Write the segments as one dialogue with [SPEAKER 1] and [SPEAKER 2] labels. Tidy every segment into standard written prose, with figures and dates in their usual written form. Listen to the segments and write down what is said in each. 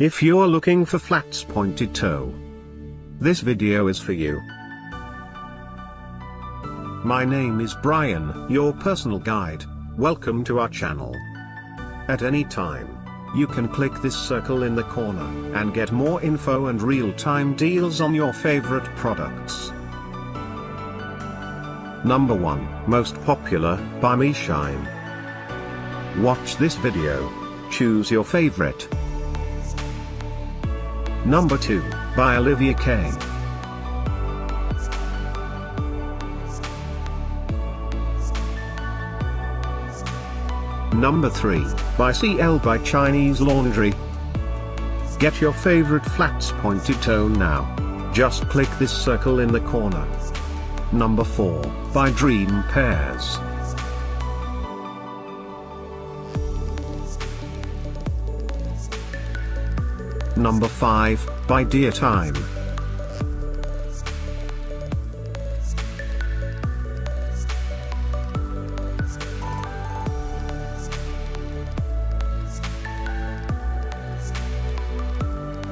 [SPEAKER 1] If you're looking for flats pointy toe, this video is for you. My name is Brian, your personal guide. Welcome to our channel. At any time, you can click this circle in the corner and get more info and real-time deals on your favorite products. Number 1, Most Popular, by Meeshine. Watch this video. Choose your favorite. Number 2, by Olivia K. Number 3, by CL by Chinese Laundry. Get your favorite flats pointy toe now. Just click this circle in the corner. Number 4, by Dream Pairs. Number 5, by Dear Time.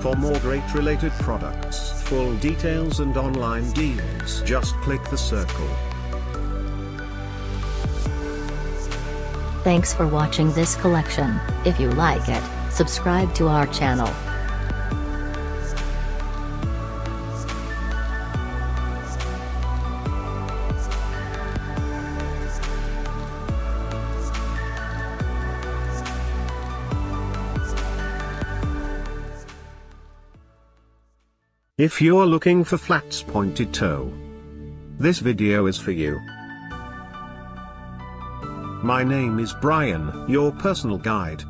[SPEAKER 1] For more great related products, full details and online deals, just click the circle.
[SPEAKER 2] Thanks for watching this collection. If you like it, subscribe to our channel.
[SPEAKER 1] If you're looking for flats pointy toe, this video is for you. My name is Brian, your personal guide.